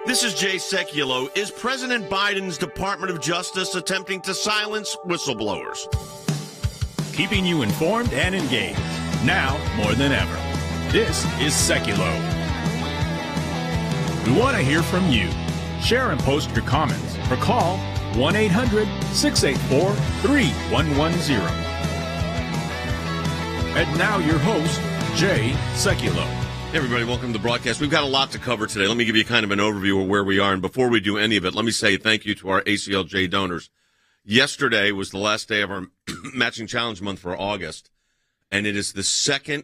This is Jay Sekulow. Is President Biden's Department of Justice attempting to silence whistleblowers? Keeping you informed and engaged, now more than ever. This is Sekulow. We want to hear from you. Share and post your comments or call 1-800-684-3110. And now your host, Jay Sekulow. Hey everybody, welcome to the broadcast. We've got a lot to cover today. Let me give you kind of an overview of where we are. And before we do any of it, let me say thank you to our ACLJ donors. Yesterday was the last day of our matching challenge month for August, and it is the second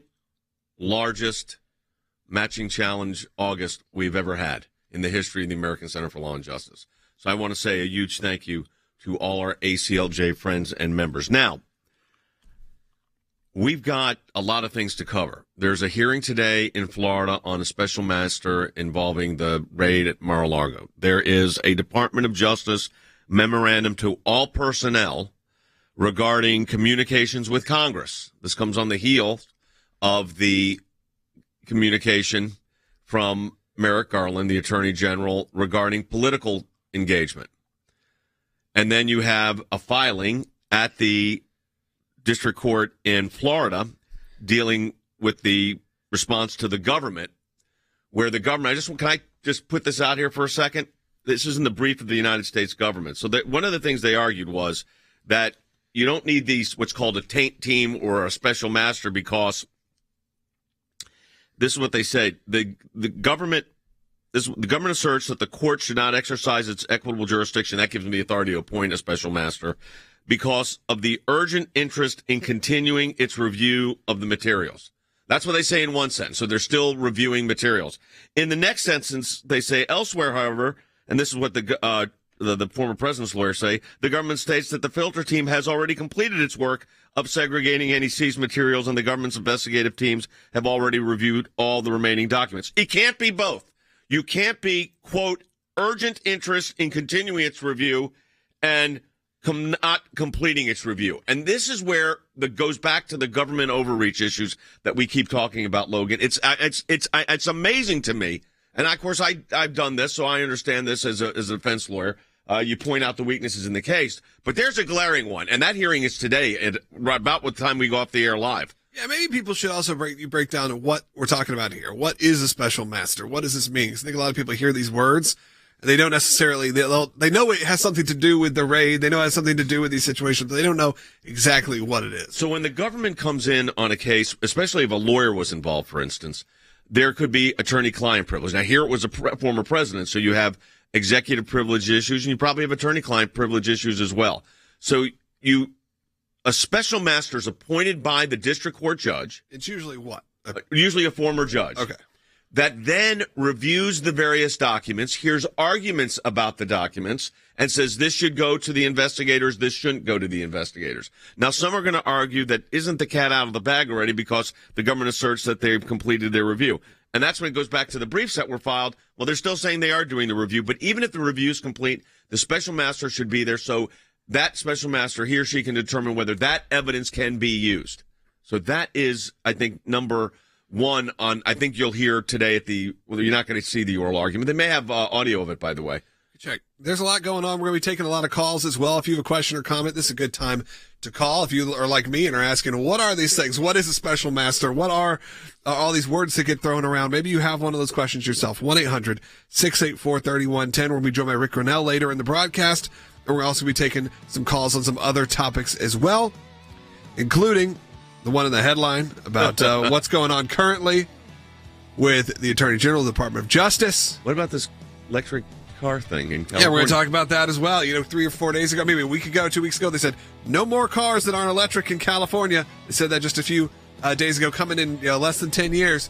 largest matching challenge August we've ever had in the history of the American Center for Law and Justice. So I want to say a huge thank you to all our ACLJ friends and members. Now, we've got a lot of things to cover. There's a hearing today in Florida on a special master involving the raid at Mar-a-Lago. There is a Department of Justice memorandum to all personnel regarding communications with Congress. This comes on the heels of the communication from Merrick Garland, the Attorney General, regarding political engagement. And then you have a filing at the District Court in Florida dealing with the response to the government, where the government, can I just put this out here for a second? This is in the brief of the United States government. So one of the things they argued was that you don't need what's called a taint team or a special master, because this is what they say. The government asserts that the court should not exercise its equitable jurisdiction. That gives them the authority to appoint a special master because of the urgent interest in continuing its review of the materials. That's what they say in one sentence. So they're still reviewing materials. In the next sentence, they say, elsewhere, however, and this is what the former president's lawyers say, the government states that the filter team has already completed its work of segregating any seized materials, and the government's investigative teams have already reviewed all the remaining documents. It can't be both. You can't be, quote, urgent interest in continuing its review and not completing its review. And this is where that goes back to the government overreach issues that we keep talking about, Logan. It's amazing to me. And of course, I've done this, so I understand this as a defense lawyer. You point out the weaknesses in the case, but there's a glaring one, and that hearing is today at about what time we go off the air live. Yeah, maybe people should also break down what we're talking about here. What is a special master? What does this mean? 'Cause I think a lot of people hear these words, and they don't necessarily, they know it has something to do with the raid. They know it has something to do with these situations, but they don't know exactly what it is. So when the government comes in on a case, especially if a lawyer was involved, for instance, there could be attorney-client privilege. Now, here it was a former president, so you have executive privilege issues, and you probably have attorney-client privilege issues as well. So a special master is appointed by the district court judge. It's usually what? Usually a former judge. Okay. That then reviews the various documents, hears arguments about the documents, and says this should go to the investigators, this shouldn't go to the investigators. Now, some are going to argue that isn't the cat out of the bag already because the government asserts that they've completed their review. And that's when it goes back to the briefs that were filed. Well, they're still saying they are doing the review, but even if the review is complete, the special master should be there so that special master, he or she, can determine whether that evidence can be used. So that is, I think, number one on, I think you'll hear today you're not going to see the oral argument. They may have audio of it, by the way. Check. There's a lot going on. We're going to be taking a lot of calls as well. If you have a question or comment, this is a good time to call. If you are like me and are asking, what are these things? What is a special master? What are all these words that get thrown around? Maybe you have one of those questions yourself. 1-800-684-3110. We'll be joined by Rick Grinnell later in the broadcast. And we'll also be taking some calls on some other topics as well, including the one in the headline about what's going on currently with the Attorney General of the Department of Justice. What about this electric car thing in California? Yeah, we're going to talk about that as well. 3 or 4 days ago, maybe a week ago, 2 weeks ago, they said no more cars that aren't electric in California. They said that just a few days ago, coming in less than 10 years.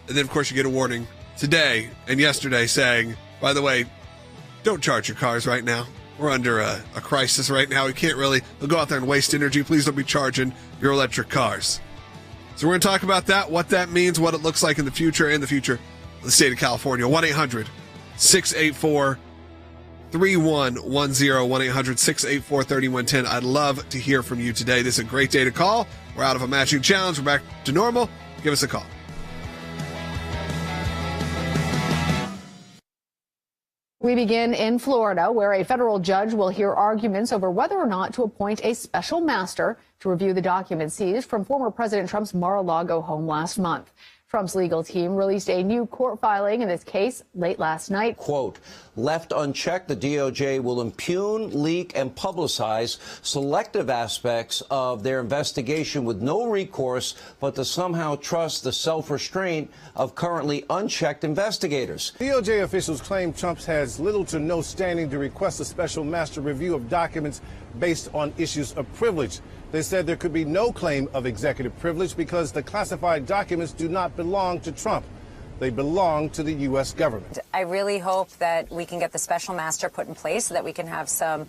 And then, of course, you get a warning today and yesterday saying, by the way, don't charge your cars right now. We're under a crisis right now. We can't really go out there and waste energy. Please don't be charging your electric cars. So we're going to talk about that, what that means, what it looks like in the future, and the future of the state of California. 1-800-684-3110. 1-800-684-3110. I'd love to hear from you today. This is a great day to call. We're out of a matching challenge. We're back to normal. Give us a call. We begin in Florida, where a federal judge will hear arguments over whether or not to appoint a special master to review the documents seized from former President Trump's Mar-a-Lago home last month. Trump's legal team released a new court filing in this case late last night. Quote, left unchecked, the DOJ will impugn, leak, and publicize selective aspects of their investigation with no recourse but to somehow trust the self-restraint of currently unchecked investigators. DOJ officials claim Trump has little to no standing to request a special master review of documents based on issues of privilege. They said there could be no claim of executive privilege because the classified documents do not belong to Trump. They belong to the U.S. government. I really hope that we can get the special master put in place so that we can have some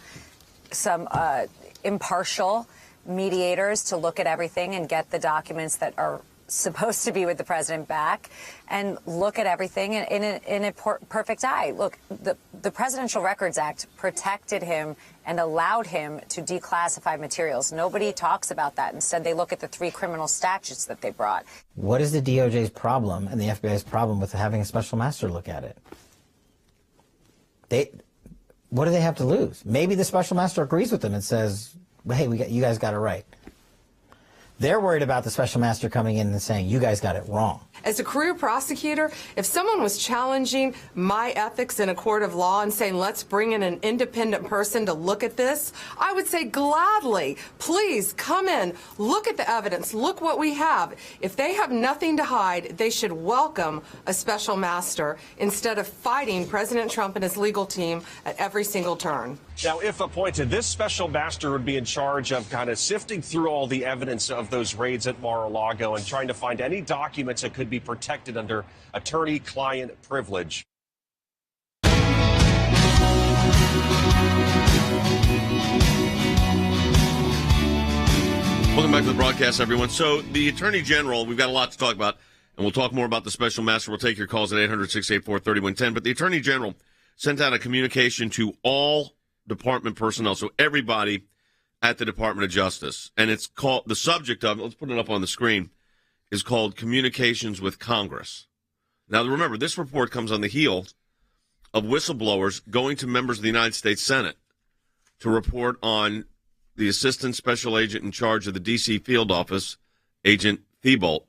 impartial mediators to look at everything and get the documents that are supposed to be with the president back and look at everything in a perfect eye. Look, the Presidential Records Act protected him and allowed him to declassify materials. Nobody talks about that. Instead, they look at the 3 criminal statutes that they brought. What is the DOJ's problem and the FBI's problem with having a special master look at it? What do they have to lose? Maybe the special master agrees with them and says, hey, you guys got it right. They're worried about the special master coming in and saying, you guys got it wrong. As a career prosecutor, if someone was challenging my ethics in a court of law and saying, let's bring in an independent person to look at this, I would say gladly, please come in, look at the evidence, look what we have. If they have nothing to hide, they should welcome a special master instead of fighting President Trump and his legal team at every single turn. Now, if appointed, this special master would be in charge of kind of sifting through all the evidence of those raids at Mar-a-Lago and trying to find any documents that could be protected under attorney-client privilege. Welcome back to the broadcast, everyone. So the Attorney General, we've got a lot to talk about, and we'll talk more about the special master. We'll take your calls at 800-684-3110. But the Attorney General sent out a communication to all department personnel, so everybody at the Department of Justice. And it's called, the subject of it, let's put it up on the screen, is called Communications with Congress. Now, remember, this report comes on the heels of whistleblowers going to members of the United States Senate to report on the Assistant Special Agent in charge of the D.C. field office, Agent Thibault,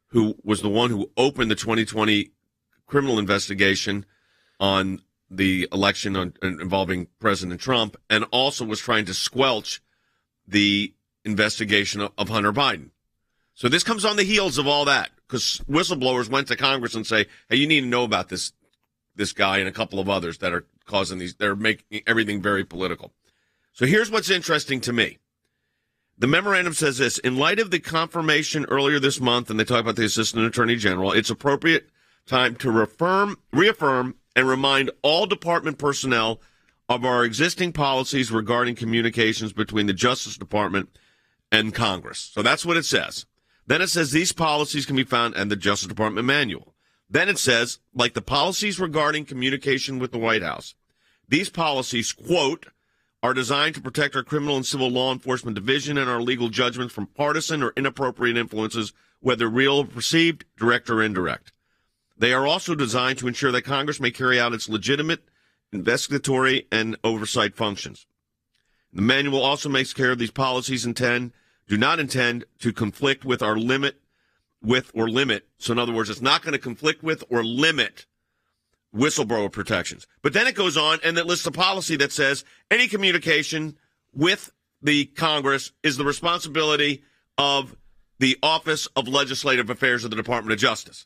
who was the one who opened the 2020 criminal investigation on the election involving President Trump, and also was trying to squelch the investigation of Hunter Biden. So this comes on the heels of all that, because whistleblowers went to Congress and say, hey, you need to know about this guy and a couple of others that are causing these, they're making everything very political. So here's what's interesting to me. The memorandum says this: in light of the confirmation earlier this month, and they talk about the Assistant Attorney General, it's appropriate time to reaffirm and remind all department personnel of our existing policies regarding communications between the Justice Department and Congress. So that's what it says. Then it says these policies can be found in the Justice Department manual. Then it says, like the policies regarding communication with the White House, these policies, quote, are designed to protect our criminal and civil law enforcement division and our legal judgments from partisan or inappropriate influences, whether real or perceived, direct or indirect. They are also designed to ensure that Congress may carry out its legitimate investigatory and oversight functions. The manual also makes clear these policies do not intend to conflict with or limit. So in other words, it's not going to conflict with or limit whistleblower protections. But then it goes on and it lists a policy that says any communication with the Congress is the responsibility of the Office of Legislative Affairs of the Department of Justice.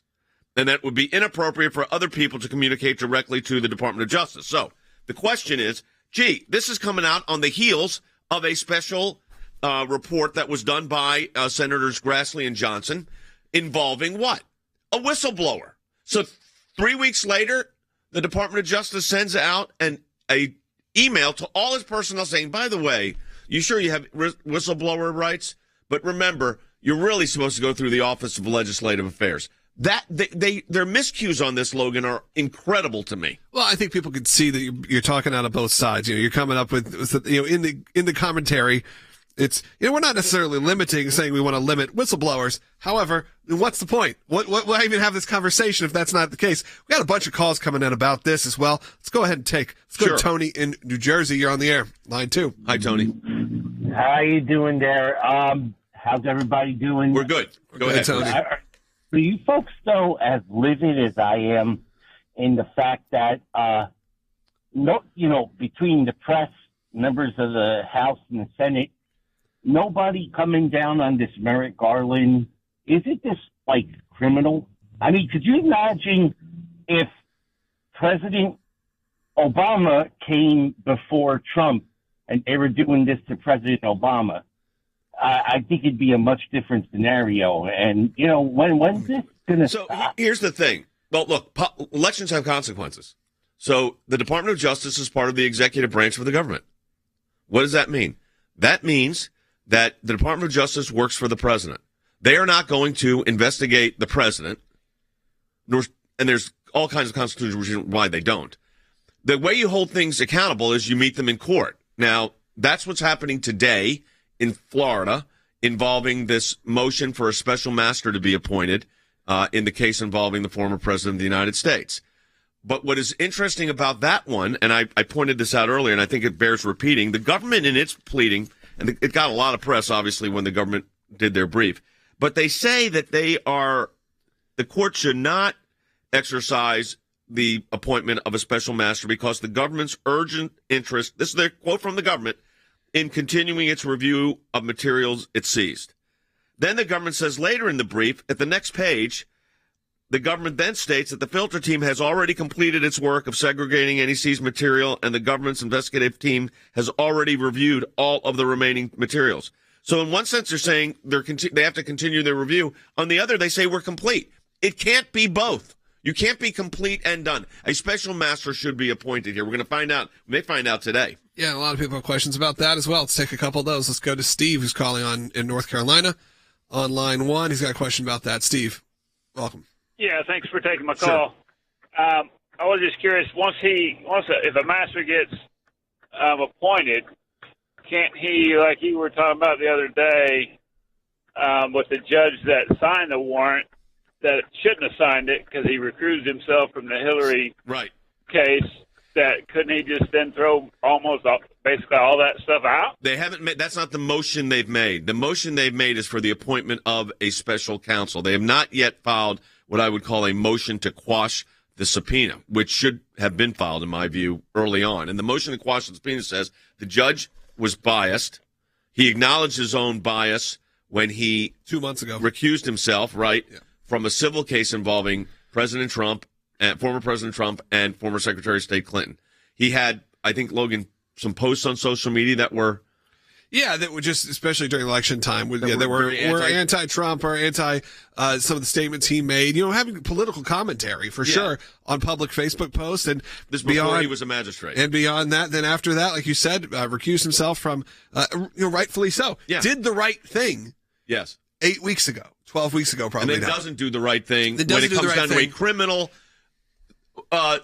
And that would be inappropriate for other people to communicate directly to the Department of Justice. So the question is, gee, this is coming out on the heels of a special report that was done by Senators Grassley and Johnson involving what? A whistleblower. So 3 weeks later, the Department of Justice sends out an email to all its personnel saying, by the way, you sure you have whistleblower rights? But remember, you're really supposed to go through the Office of Legislative Affairs. Their miscues on this, Logan, are incredible to me. Well, I think people could see that you're talking out of both sides. You're coming up with in the commentary, It's, we're not necessarily saying we want to limit whistleblowers. However, what's the point? Why even have this conversation if that's not the case? We got a bunch of calls coming in about this as well. Let's go ahead and let's go to Tony in New Jersey. You're on the air. Line 2. Hi, Tony. How you doing there? How's everybody doing? We're good. Go ahead, Tony. For you folks, though, as livid as I am in the fact that, between the press, members of the House and the Senate, nobody coming down on this Merrick Garland. Isn't this, criminal? I mean, could you imagine if President Obama came before Trump and they were doing this to President Obama? I think it'd be a much different scenario. And, when's this going to stop? So here's the thing. Well, look, elections have consequences. So the Department of Justice is part of the executive branch of the government. What does that mean? That means that the Department of Justice works for the president. They are not going to investigate the president, and there's all kinds of constitutional reasons why they don't. The way you hold things accountable is you meet them in court. Now, that's what's happening today in Florida involving this motion for a special master to be appointed in the case involving the former president of the United States. But what is interesting about that one, and I pointed this out earlier, and I think it bears repeating, the government in its pleading, and it got a lot of press, obviously, when the government did their brief, but they say that the court should not exercise the appointment of a special master because the government's urgent interest, this is their quote from the government, in continuing its review of materials it seized. Then the government says later in the brief, at the next page, the government then states that the filter team has already completed its work of segregating any seized material, and the government's investigative team has already reviewed all of the remaining materials. So in one sense, they're saying they have to continue their review. On the other, they say we're complete. It can't be both. You can't be complete and done. A special master should be appointed here. We're going to find out. We may find out today. Yeah, and a lot of people have questions about that as well. Let's take a couple of those. Let's go to Steve, who's calling in North Carolina on line 1. He's got a question about that. Steve, welcome. Yeah, thanks for taking my call. Sure. I was just curious, if a master gets appointed, can't he, like you were talking about the other day, with the judge that signed the warrant, that shouldn't have signed it because he recused himself from the Hillary case, that couldn't he just then throw basically all that stuff out? They haven't made, that's not the motion they've made. The motion they've made is for the appointment of a special counsel. They have not yet filed what I would call a motion to quash the subpoena, which should have been filed, in my view, early on. And the motion to quash the subpoena says the judge was biased. He acknowledged his own bias when he 2 months ago recused himself, from a civil case involving President Trump, former President Trump, and former Secretary of State Clinton. He had, I think, Logan, some posts on social media that were... Yeah, that were just, especially during election time, that were anti-Trump or anti some of the statements he made. Having political commentary for sure on public Facebook posts, and this before he was a magistrate. And beyond that, then after that, like you said, recused himself from, rightfully so. Yeah. Did the right thing. Yes. 8 weeks ago, 12 weeks ago, probably. And it doesn't do the right thing when it comes down to a criminal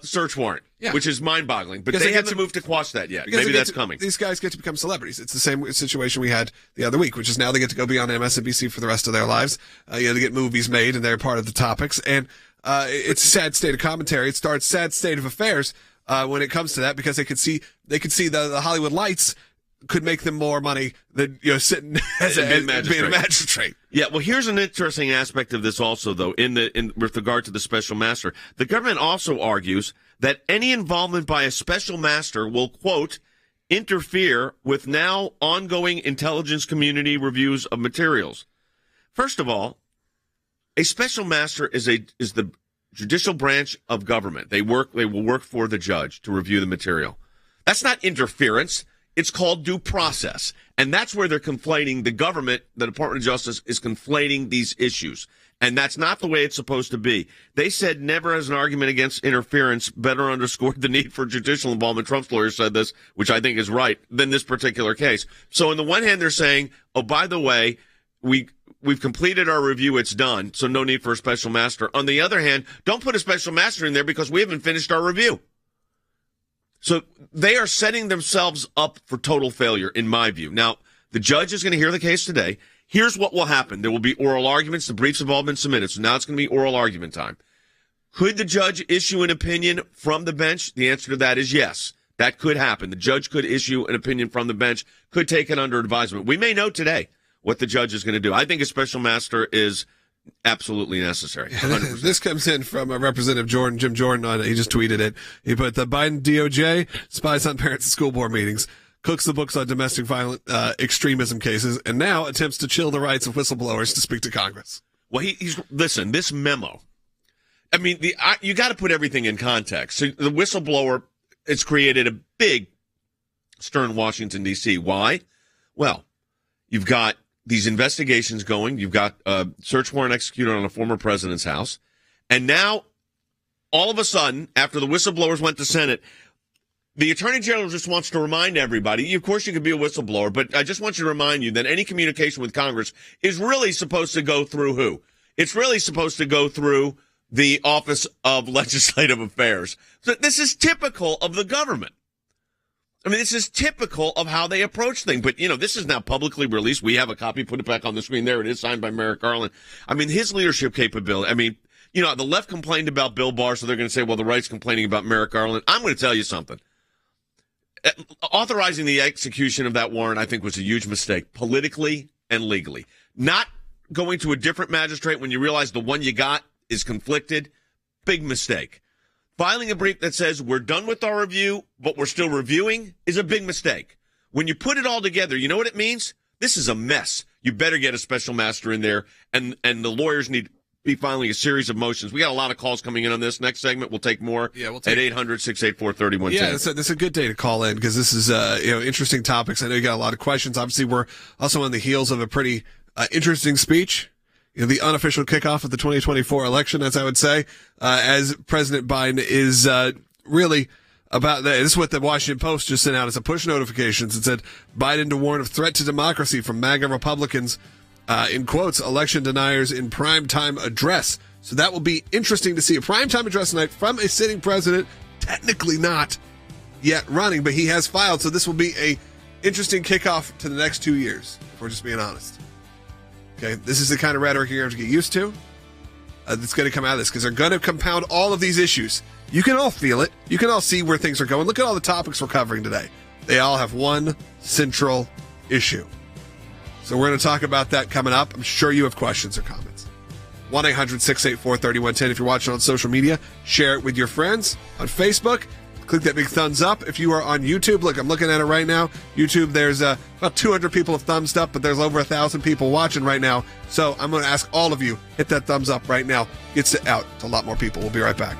search warrant. Yeah. Which is mind-boggling, but they haven't moved to quash that yet. Maybe that's coming. These guys get to become celebrities. It's the same situation we had the other week, which is now they get to go be on MSNBC for the rest of their lives. They get movies made, and they're part of the topics. And it's a sad state of commentary. It starts sad state of affairs when it comes to that, because they could see the Hollywood lights could make them more money than sitting as being a magistrate. Yeah, well, here's an interesting aspect of this also, though, in with regard to the special master. The government also argues that any involvement by a special master will, quote, interfere with now ongoing intelligence community reviews of materials. First of all, a special master is the judicial branch of government. They will work for the judge to review the material. That's not interference. It's called due process. And that's where they're conflating the government, the Department of Justice is conflating these issues. And that's not the way it's supposed to be. They said never as an argument against interference better underscored the need for judicial involvement. Trump's lawyer said this, which I think is right, than this particular case. So on the one hand, they're saying, oh, by the way, we've completed our review, it's done, so no need for a special master. On the other hand, don't put a special master in there because we haven't finished our review. So they are setting themselves up for total failure, in my view. Now, The judge is going to hear the case today. Here's what will happen. There will be oral arguments. The briefs have all been submitted, so now it's going to be oral argument time. Could the judge issue an opinion from the bench? The answer to that is yes. That could happen. The judge could issue an opinion from the bench, could take it under advisement. We may know today what the judge is going to do. I think a special master is absolutely necessary. 100%. This comes in from Representative Jim Jordan. He just tweeted it. He put, the Biden DOJ spies on parents at school board meetings, cooks the books on domestic violent extremism cases, and now attempts to chill the rights of whistleblowers to speak to Congress. Well, listen, this memo, I mean, you got to put everything in context. So the whistleblower has created a big stir in Washington, D.C. Why? Well, you've got these investigations going. You've got a search warrant executed on a former president's house. And now, all of a sudden, after the whistleblowers went to Senate, the Attorney General just wants to remind everybody, of course you could be a whistleblower, but I just want you to remind you that any communication with Congress is really supposed to go through who? It's really supposed to go through the Office of Legislative Affairs. So this is typical of the government. I mean, this is typical of how they approach things. But, this is now publicly released. We have a copy. Put it back on the screen. There it is, signed by Merrick Garland. I mean, his leadership capability. I mean, the left complained about Bill Barr, so they're going to say, well, the right's complaining about Merrick Garland. I'm going to tell you something. Authorizing the execution of that warrant, I think, was a huge mistake, politically and legally. Not going to a different magistrate when you realize the one you got is conflicted, big mistake. Filing a brief that says we're done with our review, but we're still reviewing is a big mistake. When you put it all together, you know what it means? This is a mess. You better get a special master in there, and the lawyers need to be filing a series of motions. We got a lot of calls coming in on this. Next segment, we'll take more at 800-684-3110. Yeah, this is a good day to call in because this is interesting topics. I know you got a lot of questions. Obviously, we're also on the heels of a pretty interesting speech. The unofficial kickoff of the 2024 election, as I would say, as President Biden is really about that. This is what the Washington Post just sent out as a push notifications. It said, Biden to warn of threat to democracy from MAGA Republicans, in quotes, election deniers in primetime address. So that will be interesting to see. A primetime address tonight from a sitting president, technically not yet running, but he has filed. So this will be a interesting kickoff to the next 2 years, if we're just being honest. Okay, this is the kind of rhetoric you're going to have to get used to. That's going to come out of this because they're going to compound all of these issues. You can all feel it. You can all see where things are going. Look at all the topics we're covering today. They all have one central issue. So we're going to talk about that coming up. I'm sure you have questions or comments. 1-800-684-3110. If you're watching on social media, share it with your friends on Facebook. Click that big thumbs up. If you are on YouTube, look, I'm looking at it right now. YouTube, there's about 200 people have thumbs up, but there's over 1,000 people watching right now. So I'm going to ask all of you, hit that thumbs up right now. Gets it out to a lot more people. We'll be right back.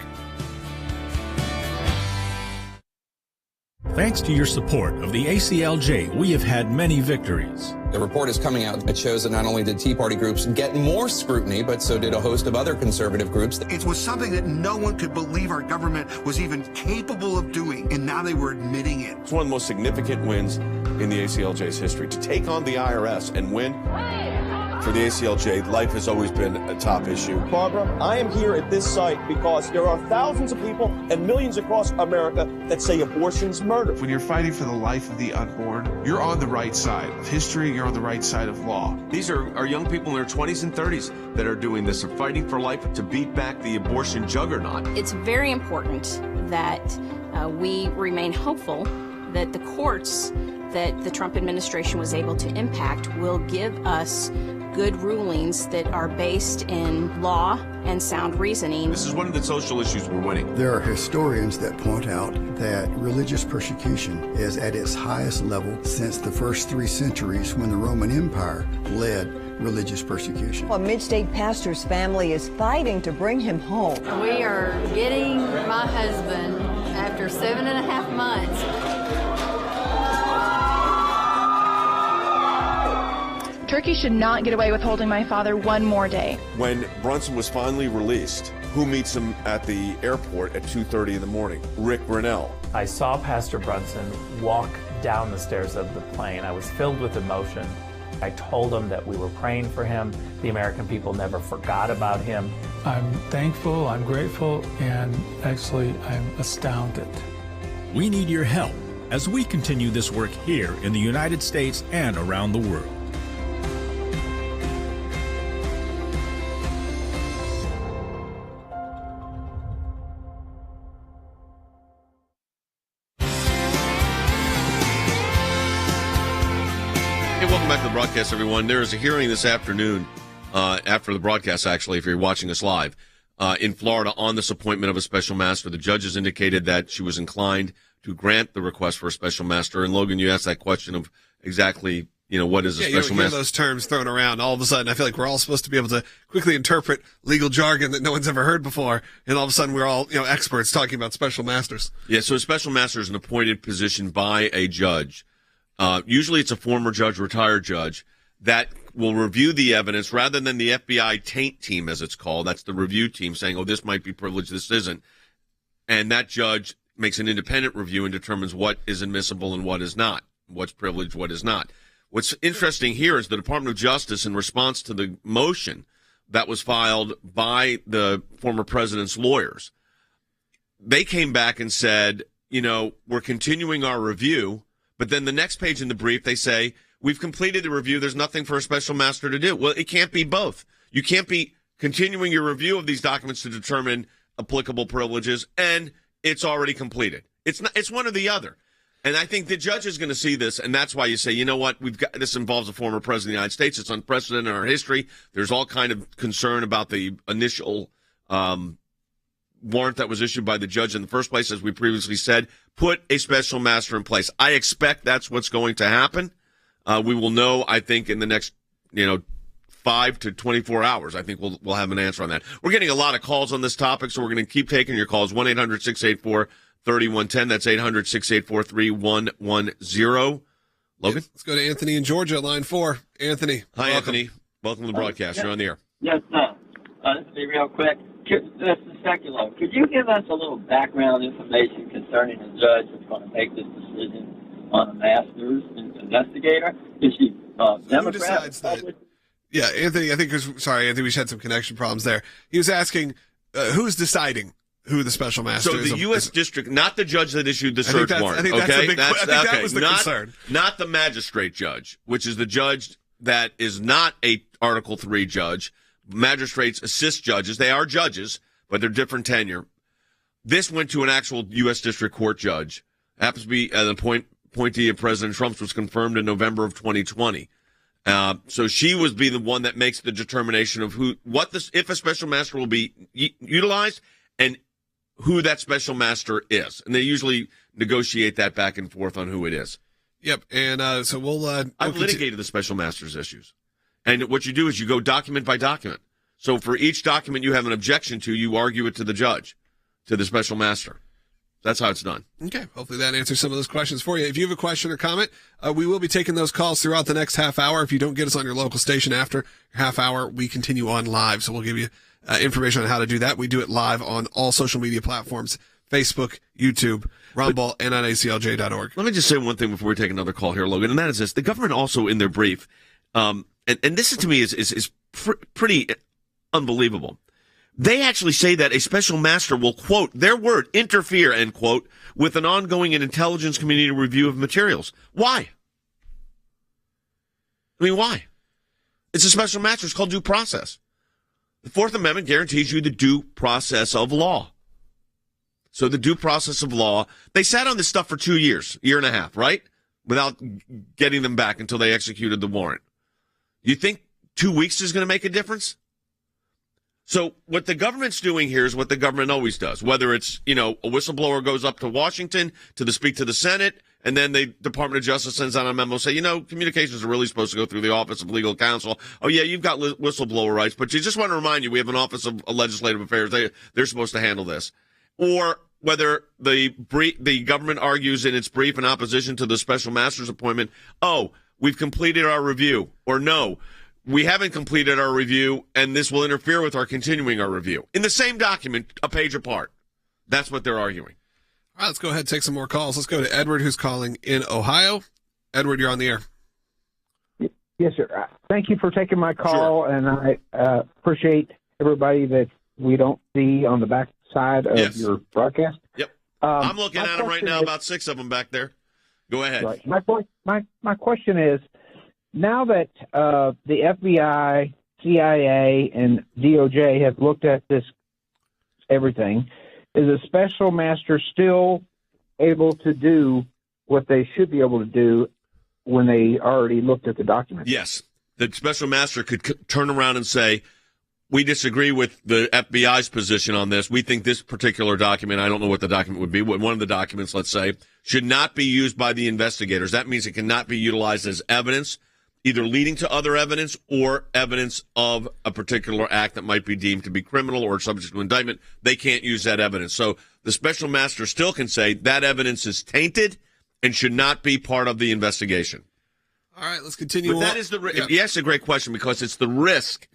Thanks to your support of the ACLJ, we have had many victories. The report is coming out. It shows that not only did Tea Party groups get more scrutiny, but so did a host of other conservative groups. It was something that no one could believe our government was even capable of doing, and now they were admitting it. It's one of the most significant wins in the ACLJ's history. To take on the IRS and win for the ACLJ, life has always been a top issue. Barbara, I am here at this site because there are thousands of people and millions across America that say abortion's murder. When you're fighting for the life of the unborn, you're on the right side of history, you're on the right side of law. These are young people in their 20s and 30s that are doing this, are fighting for life to beat back the abortion juggernaut. It's very important that we remain hopeful that the courts that the Trump administration was able to impact will give us good rulings that are based in law and sound reasoning. This is one of the social issues we're winning. There are historians that point out that religious persecution is at its highest level since the first 3 centuries when the Roman Empire led religious persecution. A mid-state pastor's family is fighting to bring him home. We are getting my husband after 7.5 months. Turkey should not get away with holding my father one more day. When Brunson was finally released, who meets him at the airport at 2:30 in the morning? Rick Grinnell. I saw Pastor Brunson walk down the stairs of the plane. I was filled with emotion. I told him that we were praying for him. The American people never forgot about him. I'm thankful, I'm grateful, and actually I'm astounded. We need your help. as we continue this work here in the United States and around the world. Hey, welcome back to the broadcast, everyone. There is a hearing this afternoon, after the broadcast, actually, if you're watching us live, in Florida on this appointment of a special master. The judge has indicated that she was inclined to grant the request for a special master. And, Logan, you asked that question of exactly, what is a special master? You hear those terms thrown around. All of a sudden, I feel like we're all supposed to be able to quickly interpret legal jargon that no one's ever heard before. And all of a sudden, we're all, experts talking about special masters. Yeah, so a special master is an appointed position by a judge. Usually it's a former judge, retired judge, that will review the evidence rather than the FBI taint team, as it's called. That's the review team saying, oh, this might be privileged, this isn't. And that judge makes an independent review and determines what is admissible and what is not, what's privileged, what is not. What's interesting here is the Department of Justice, in response to the motion that was filed by the former president's lawyers, they came back and said, we're continuing our review. But then the next page in the brief, they say, we've completed the review. There's nothing for a special master to do. Well, it can't be both. You can't be continuing your review of these documents to determine applicable privileges, and it's already completed. It's not. It's one or the other. And I think the judge is going to see this, and that's why you say, this involves a former president of the United States. It's unprecedented in our history. There's all kind of concern about the initial warrant that was issued by the judge in the first place, as we previously said. Put a special master in place. I expect that's what's going to happen. We will know, I think, in the next, 5 to 24 hours. I think we'll have an answer on that. We're getting a lot of calls on this topic, so we're going to keep taking your calls. 1-800-684-3110. That's 800-684-3110. Logan? Let's go to Anthony in Georgia, line 4. Anthony. Hi, welcome. Anthony. Welcome to the broadcast. You're on the air. Yes, sir. Real quick. Mr. Sekulow, could you give us a little background information concerning the judge that's going to make this decision on a master's investigator? Is she Democrat? Who decides that? Yeah, Anthony, Anthony, we had some connection problems there. He was asking who's deciding who the special master is. So the U.S. district, not the judge that issued the search warrant. I think that was the concern. Not the magistrate judge, which is the judge that is not a Article III judge. Magistrates assist judges. They are judges, but they're different tenure. This went to an actual U.S. District Court judge. Happens to be an appointee of President Trump's, was confirmed in November of 2020. So she would be the one that makes the determination of if a special master will be utilized and who that special master is. And they usually negotiate that back and forth on who it is. Yep. And so we'll I've litigated the special master's issues. And what you do is you go document by document. So for each document you have an objection to, you argue it to the judge, to the special master. That's how it's done. Okay. Hopefully that answers some of those questions for you. If you have a question or comment, we will be taking those calls throughout the next half hour. If you don't get us on your local station after half hour, we continue on live. So we'll give you information on how to do that. We do it live on all social media platforms, Facebook, YouTube, Rumble, and on ACLJ.org. Let me just say one thing before we take another call here, Logan, and that is this. The government also in their brief, and this to me is pretty unbelievable. They actually say that a special master will, quote, their word, interfere, end quote, with an ongoing and intelligence community review of materials. Why? I mean, why? It's a special master. It's called due process. The Fourth Amendment guarantees you the due process of law. So the due process of law, they sat on this stuff for 2 years, year and a half, right? Without getting them back until they executed the warrant. You think 2 weeks is going to make a difference? So what the government's doing here is what the government always does, whether it's, a whistleblower goes up to Washington to speak to the Senate, and then the Department of Justice sends out a memo say, communications are really supposed to go through the Office of Legal Counsel. Oh, yeah, you've got whistleblower rights, but you just want to remind you, we have an Office of Legislative Affairs. They're supposed to handle this. Or whether the government argues in its brief in opposition to the special master's appointment, oh, we've completed our review, or no, we haven't completed our review, and this will interfere with our continuing our review. In the same document, a page apart. That's what they're arguing. All right, let's go ahead and take some more calls. Let's go to Edward, who's calling in Ohio. Edward, you're on the air. Yes, sir. Thank you for taking my call, Sure. and I appreciate everybody that we don't see on the back side of your broadcast. Yep. I'm looking at them right now, about 6 of them back there. Go ahead. Right. My question is, now that the FBI, CIA, and DOJ have looked at this everything, is a special master still able to do what they should be able to do when they already looked at the document? Yes. The special master could turn around and say, we disagree with the FBI's position on this. We think this particular document, I don't know what the document would be, one of the documents, let's say, should not be used by the investigators. That means it cannot be utilized as evidence, either leading to other evidence or evidence of a particular act that might be deemed to be criminal or subject to indictment. They can't use that evidence. So the special master still can say that evidence is tainted and should not be part of the investigation. All right, let's continue. But that is the yes, a great question, because it's the risk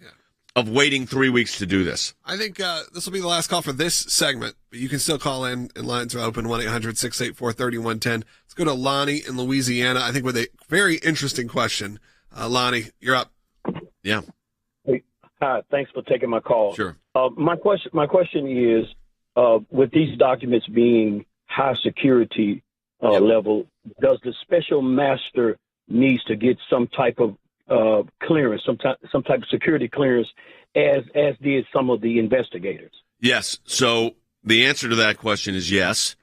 of waiting 3 weeks to do this. I think this will be the last call for this segment, but you can still call in, and lines are open, 1-800-684-3110. Let's go to Lonnie in Louisiana, I think, with a very interesting question. Lonnie, you're up. Yeah. Hey, hi, thanks for taking my call. Sure. My question is, with these documents being high security level, does the special master needs to get some type of clearance, some type of security clearance, as did some of the investigators? Yes. So the answer to that question is yes,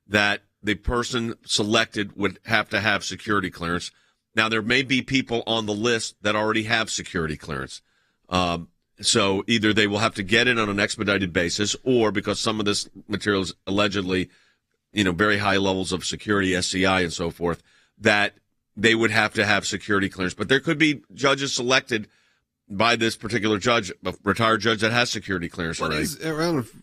that the person selected would have to have security clearance. Now, there may be people on the list that already have security clearance. So either they will have to get it on an expedited basis, or because some of this material is allegedly, very high levels of security, SCI and so forth, that they would have to have security clearance. But there could be judges selected by this particular judge, a retired judge that has security clearance already.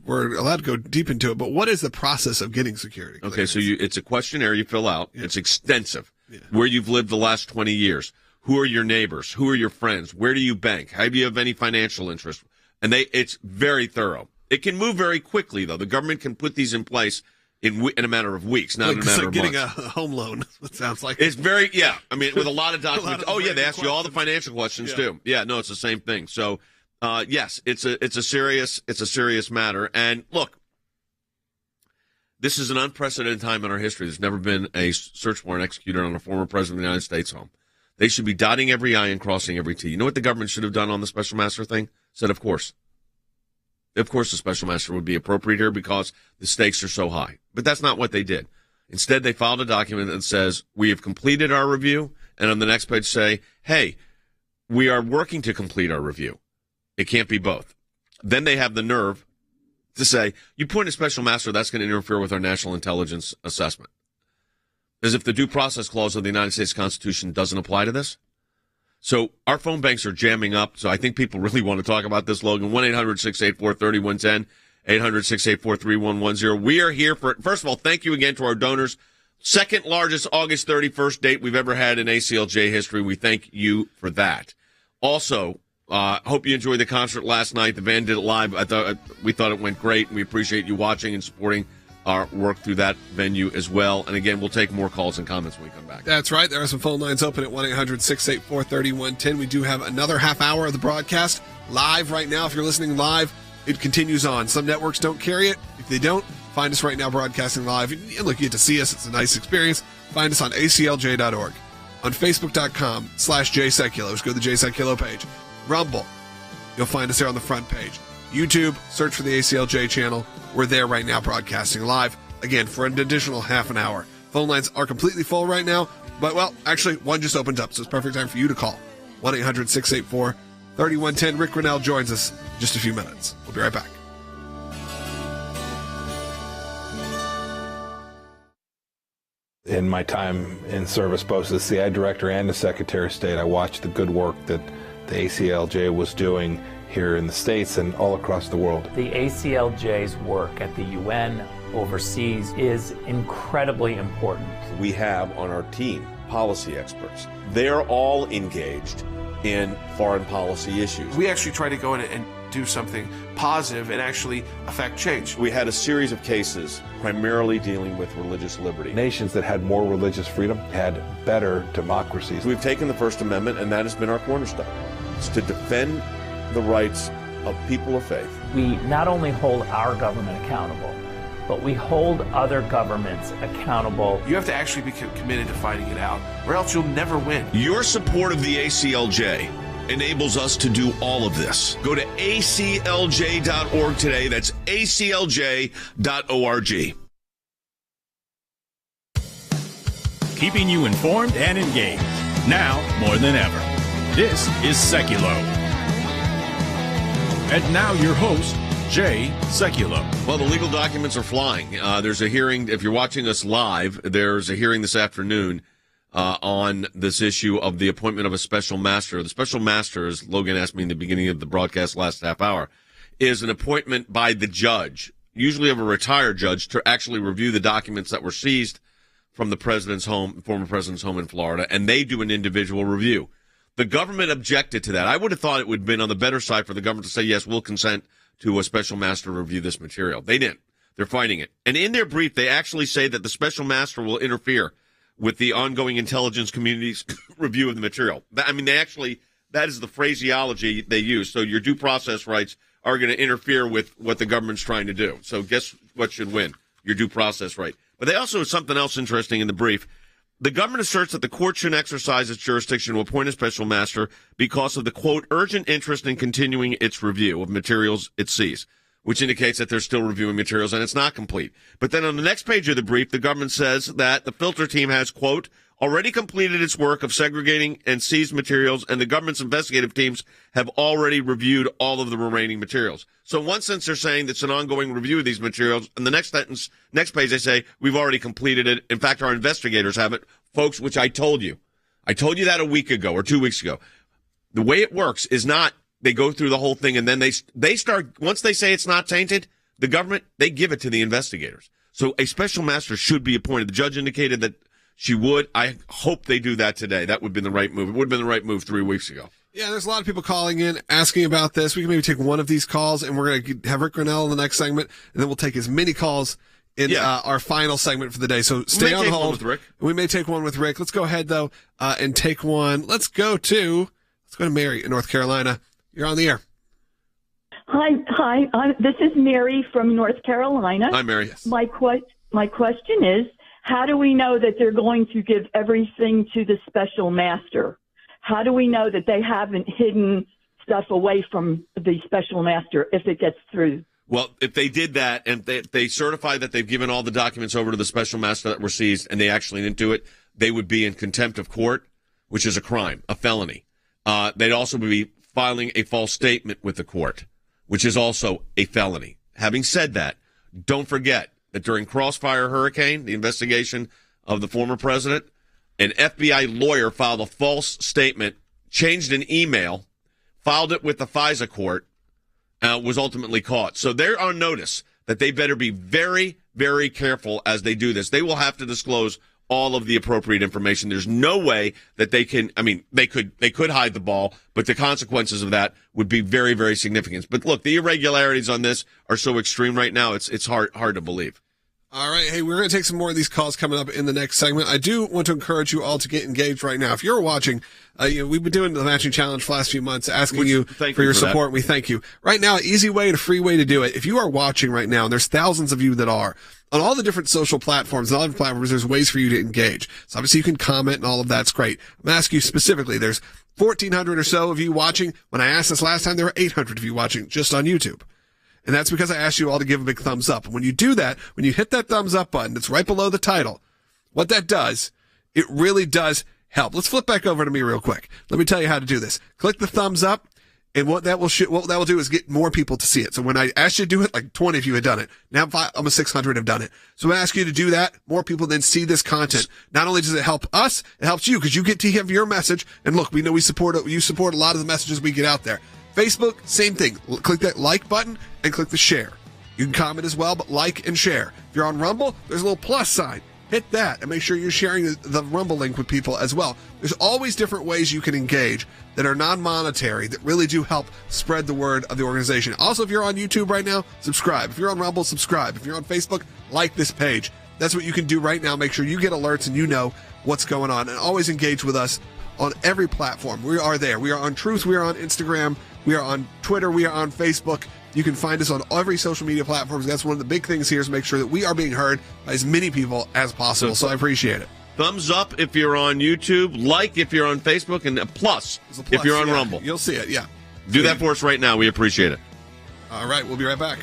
We're allowed to go deep into it, but what is the process of getting security clearance? Okay, so it's a questionnaire you fill out. Yeah. It's extensive. Yeah. Where you've lived the last 20 years. Who are your neighbors? Who are your friends? Where do you bank? How do you have any financial interest? And it's very thorough. It can move very quickly, though. The government can put these in place in a matter of weeks, not in a matter of getting months. a home loan, it sounds like. It's very, with a lot of documents. They ask you all the financial questions, too. Yeah, no, it's the same thing. So, yes, it's a serious matter. And look, this is an unprecedented time in our history. There's never been a search warrant executed on a former president of the United States home. They should be dotting every I and crossing every T. You know what the government should have done on the special master thing? Said, of course. Of course the special master would be appropriate here because the stakes are so high. But that's not what they did. Instead, they filed a document that says, we have completed our review, and on the next page say, hey, we are working to complete our review. It can't be both. Then they have the nerve to say, you point a special master, that's going to interfere with our national intelligence assessment. As if the due process clause of the United States Constitution doesn't apply to this. So our phone banks are jamming up. So I think people really want to talk about this, Logan. 1-800-684-3110, 800-684-3110. We are here for, first of all, thank you again to our donors. Second largest August 31st date we've ever had in ACLJ history. We thank you for that. Also, hope you enjoyed the concert last night. The band did it live. We thought it went great. We appreciate you watching and supporting our work through that venue as well. And again, we'll take more calls and comments when we come back. That's right. There are some phone lines open at 1-800-684-3110. We do have another half hour of the broadcast live right now. If you're listening live, it continues on. Some networks don't carry it. If they don't, find us right now broadcasting live. And look, you get to see us. It's a nice experience. Find us on aclj.org, on facebook.com/jsekulow. Just go to the Sekulow page. Rumble. You'll find us there on the front page. YouTube, search for the ACLJ channel. We're there right now broadcasting live, again, for an additional half an hour. Phone lines are completely full right now, but, well, actually, one just opened up, so it's perfect time for you to call. 1-800-684-3110. Rick Grinnell joins us in just a few minutes. We'll be right back. In my time in service, both as the CIA Director and the Secretary of State, I watched the good work that the ACLJ was doing here in the States and all across the world. The ACLJ's work at the UN overseas is incredibly important. We have on our team policy experts. They're all engaged in foreign policy issues. We actually try to go in and do something positive and actually affect change. We had a series of cases primarily dealing with religious liberty. Nations that had more religious freedom had better democracies. We've taken the First Amendment, and that has been our cornerstone. It's to defend the rights of people of faith. We not only hold our government accountable, but we hold other governments accountable. You have to actually be committed to fighting it out, or else you'll never win. Your support of the ACLJ enables us to do all of this. Go to aclj.org today. That's aclj.org. Keeping you informed and engaged. Now more than ever. This is Sekulow. And now your host, Jay Sekulow. Well, the legal documents are flying. There's a hearing. If you're watching us live, there's a hearing this afternoon on this issue of the appointment of a special master. The special master, as Logan asked me in the beginning of the broadcast last half hour, is an appointment by the judge, usually of a retired judge, to actually review the documents that were seized from the president's home, former president's home in Florida, and they do an individual review. The government objected to that. I would have thought it would have been on the better side for the government to say, yes, we'll consent to a special master review this material. They didn't. They're fighting it. And in their brief, they actually say that the special master will interfere with the ongoing intelligence community's review of the material. I mean, that is the phraseology they use. So your due process rights are going to interfere with what the government's trying to do. So guess what should win? Your due process right. But they also have something else interesting in the brief. The government asserts that the court should exercise its jurisdiction to appoint a special master because of the, quote, urgent interest in continuing its review of materials it sees, which indicates that they're still reviewing materials and it's not complete. But then on the next page of the brief, the government says that the filter team has, quote, already completed its work of segregating and seized materials, and the government's investigative teams have already reviewed all of the remaining materials. So in one sense, they're saying that's an ongoing review of these materials. And the next sentence, next page, they say, we've already completed it. In fact, our investigators haven't. Folks, which I told you that a week ago or 2 weeks ago. The way it works is not they go through the whole thing and then they start, once they say it's not tainted, the government, they give it to the investigators. So a special master should be appointed. The judge indicated that she would. I hope they do that today. That would have been the right move. It would have been the right move 3 weeks ago. Yeah, there's a lot of people calling in, asking about this. We can maybe take one of these calls, and we're going to have Rick Grinnell in the next segment, and then we'll take as many calls in our final segment for the day. So stay on hold. With Rick. We may take one with Rick. Let's go ahead, though, and take one. Let's go to Mary in North Carolina. You're on the air. Hi. This is Mary from North Carolina. Hi, Mary. Yes. My question is, how do we know that they're going to give everything to the special master? How do we know that they haven't hidden stuff away from the special master if it gets through? Well, if they did that and they certify that they've given all the documents over to the special master that were seized and they actually didn't do it, they would be in contempt of court, which is a crime, a felony. They'd also be filing a false statement with the court, which is also a felony. Having said that, don't forget that during Crossfire Hurricane, the investigation of the former president, an FBI lawyer filed a false statement, changed an email, filed it with the FISA court, was ultimately caught. So they're on notice that they better be very, very careful as they do this. They will have to disclose all of the appropriate information. There's no way that they can, they could hide the ball, but the consequences of that would be very, very significant. But look, the irregularities on this are so extreme right now, it's hard to believe. All right. Hey, we're going to take some more of these calls coming up in the next segment. I do want to encourage you all to get engaged right now. If you're watching, we've been doing the matching challenge for the last few months, asking you for your support. And we thank you. Right now, easy way and a free way to do it. If you are watching right now, and there's thousands of you that are, on all the different social platforms, and all the platforms, there's ways for you to engage. So obviously you can comment and all of that's great. I'm going to ask you specifically, there's 1,400 or so of you watching. When I asked this last time, there were 800 of you watching just on YouTube. And that's because I asked you all to give a big thumbs up. And when you do that, when you hit that thumbs up button, it's right below the title. What that does, it really does help. Let's flip back over to me real quick. Let me tell you how to do this. Click the thumbs up, and what that will do is get more people to see it. So when I asked you to do it, like 20 of you had done it. Now almost 600 have done it. So I ask you to do that. More people then see this content. Not only does it help us, it helps you because you get to have your message. And look, we know you support a lot of the messages we get out there. Facebook, same thing. Click that like button and click the share. You can comment as well, but like and share. If you're on Rumble, there's a little plus sign. Hit that and make sure you're sharing the Rumble link with people as well. There's always different ways you can engage that are non-monetary that really do help spread the word of the organization. Also, if you're on YouTube right now, subscribe. If you're on Rumble, subscribe. If you're on Facebook, like this page. That's what you can do right now. Make sure you get alerts and you know what's going on. And always engage with us on every platform. We are there. We are on Truth. We are on Instagram. We are on Twitter. We are on Facebook. You can find us on every social media platform. That's one of the big things here is make sure that we are being heard by as many people as possible. So I appreciate it. Thumbs up if you're on YouTube, like if you're on Facebook, and a plus if you're on Rumble. You'll see it, yeah. Do that for us right now. We appreciate it. All right, we'll be right back.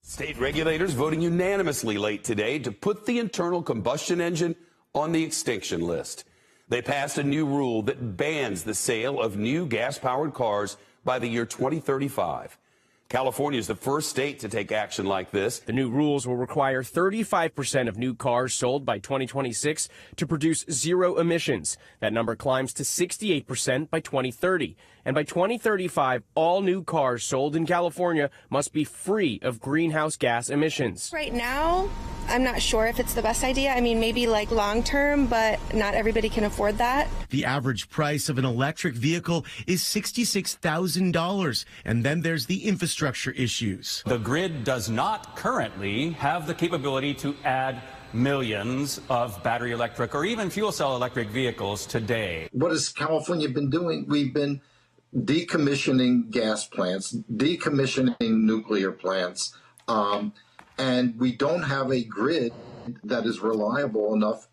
State regulators voting unanimously late today to put the internal combustion engine on the extinction list. They passed a new rule that bans the sale of new gas-powered cars by the year 2035. California is the first state to take action like this. The new rules will require 35% of new cars sold by 2026 to produce zero emissions. That number climbs to 68% by 2030. And by 2035, all new cars sold in California must be free of greenhouse gas emissions. Right now, I'm not sure if it's the best idea. I mean, maybe like long term, but not everybody can afford that. The average price of an electric vehicle is $66,000. And then there's the infrastructure issues. The grid does not currently have the capability to add millions of battery electric or even fuel cell electric vehicles today. What has California been doing? We've been decommissioning gas plants, decommissioning nuclear plants, and we don't have a grid that is reliable enough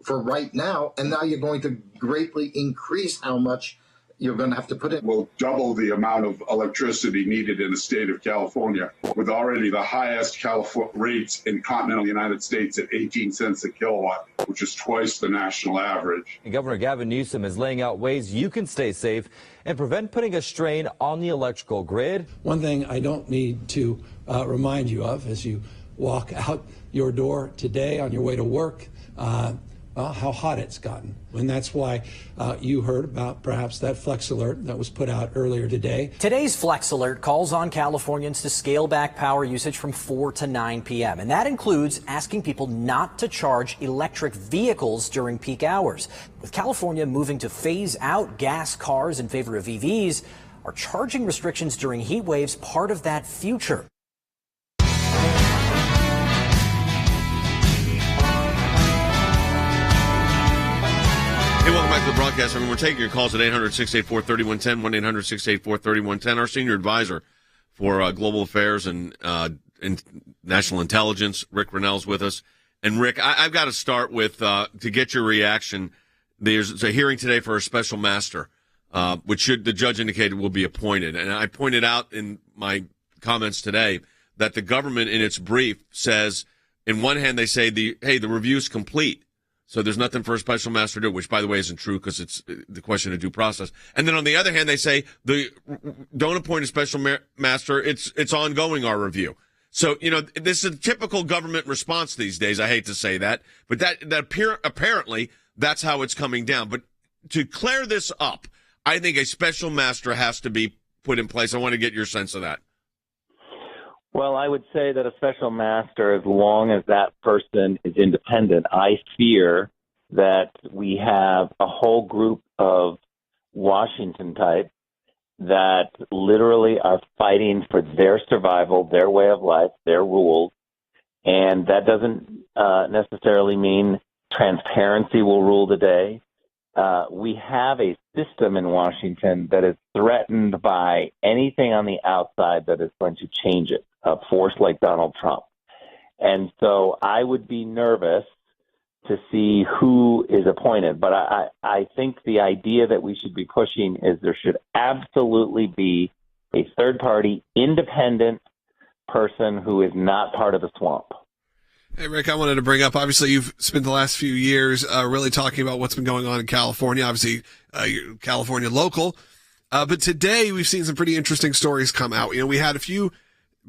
for right now. And now you're going to greatly increase how much you're going to have to put in. Will double the amount of electricity needed in the state of California, with already the highest rates in continental United States at 18 cents a kilowatt, which is twice the national average. Governor Gavin Newsom is laying out ways you can stay safe and prevent putting a strain on the electrical grid. One thing I don't need to remind you of as you walk out your door today on your way to work, how hot it's gotten. And that's why you heard about perhaps that Flex Alert that was put out earlier today. Today's Flex Alert calls on Californians to scale back power usage from 4 to 9 p.m. And that includes asking people not to charge electric vehicles during peak hours. With California moving to phase out gas cars in favor of EVs, are charging restrictions during heat waves part of that future? Hey, welcome back to the broadcast. We're taking your calls at 800-684-3110, 1-800-684-3110. Our senior advisor for global affairs and national intelligence, Rick Rennell's with us. And, Rick, I've got to start with, to get your reaction, there's a hearing today for a special master, which the judge indicated will be appointed. And I pointed out in my comments today that the government in its brief says, in one hand, they say, the review's complete. So there's nothing for a special master to do, which, by the way, isn't true because it's the question of due process. And then on the other hand, they say don't appoint a special master. It's ongoing, our review. So, this is a typical government response these days. I hate to say that, but apparently that's how it's coming down. But to clear this up, I think a special master has to be put in place. I want to get your sense of that. Well, I would say that a special master, as long as that person is independent, I fear that we have a whole group of Washington types that literally are fighting for their survival, their way of life, their rules. And that doesn't necessarily mean transparency will rule the day. We have a system in Washington that is threatened by anything on the outside that is going to change it, a force like Donald Trump. And so I would be nervous to see who is appointed. But I think the idea that we should be pushing is there should absolutely be a third-party, independent person who is not part of the swamp. Hey, Rick, I wanted to bring up, obviously, you've spent the last few years really talking about what's been going on in California, obviously, you're California local. But today we've seen some pretty interesting stories come out. We had a few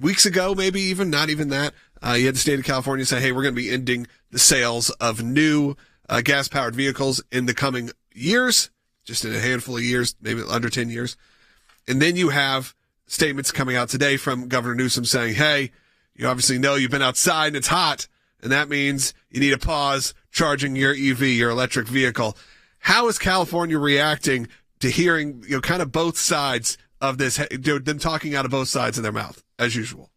weeks ago, maybe even, not even that, you had the state of California say, hey, we're going to be ending the sales of new gas-powered vehicles in the coming years, just in a handful of years, maybe under 10 years. And then you have statements coming out today from Governor Newsom saying, hey, you obviously know you've been outside and it's hot, and that means you need to pause charging your EV, your electric vehicle. How is California reacting to hearing, kind of both sides of this, them talking out of both sides of their mouth, as usual?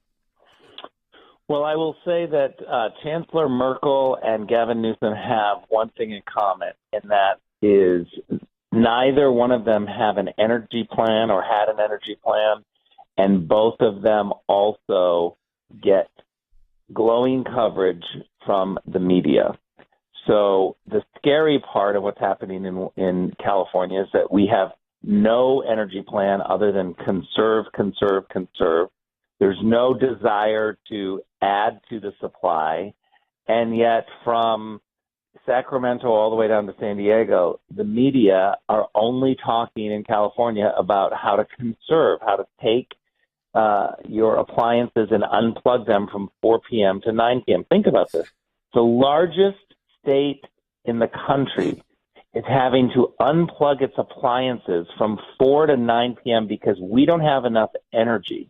Well, I will say that Chancellor Merkel and Gavin Newsom have one thing in common, and that is Neither one of them have an energy plan or had an energy plan, and both of them also get glowing coverage from the media. So the scary part of what's happening in California is that we have no energy plan other than conserve, conserve, conserve. There's no desire to add to the supply. And yet from Sacramento all the way down to San Diego, the media are only talking in California about how to conserve, how to take your appliances and unplug them from 4 p.m. to 9 p.m. Think about this. The largest state in the country is having to unplug its appliances from 4 to 9 p.m. because we don't have enough energy.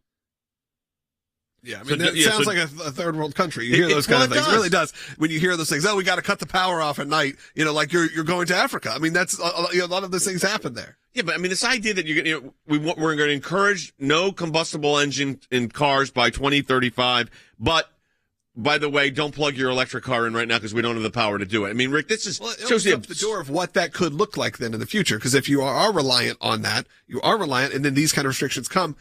Yeah, I mean, it sounds like a third world country. You hear those kind of things. It really does. When you hear those things, we got to cut the power off at night, like you're going to Africa. I mean, that's a lot of those things happen there. Yeah, but I mean, this idea that we're going to encourage no combustible engine in cars by 2035, but by the way, don't plug your electric car in right now because we don't have the power to do it. I mean, Rick, this is shows up the door of what that could look like then in the future. Because if you are reliant on that, and then these kind of restrictions come,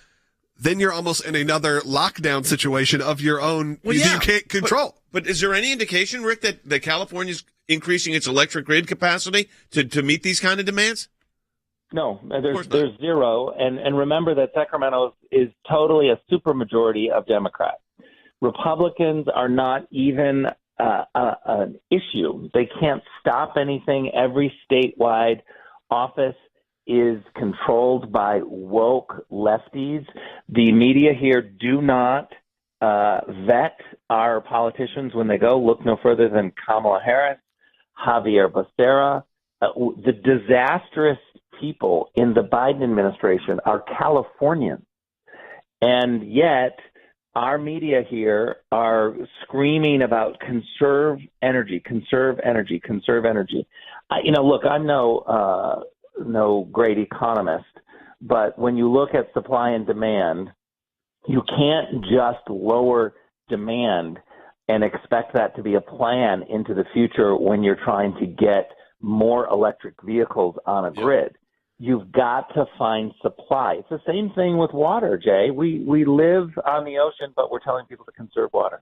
then you're almost in another lockdown situation of your own that you can't control. But is there any indication, Rick, that California's increasing its electric grid capacity to meet these kind of demands? No, there's zero. And remember that Sacramento is totally a supermajority of Democrats. Republicans are not even an issue. They can't stop anything. Every statewide office is controlled by woke lefties. The media here do not vet our politicians when they go. Look no further than Kamala Harris, Javier Becerra. The disastrous people in the Biden administration are Californians. And yet our media here are screaming about conserve energy, conserve energy, conserve energy. Look, I'm no great economist, but when you look at supply and demand, you can't just lower demand and expect that to be a plan into the future when you're trying to get more electric vehicles on a grid. You've got to find supply. It's the same thing with water, Jay. We live on the ocean, but we're telling people to conserve water.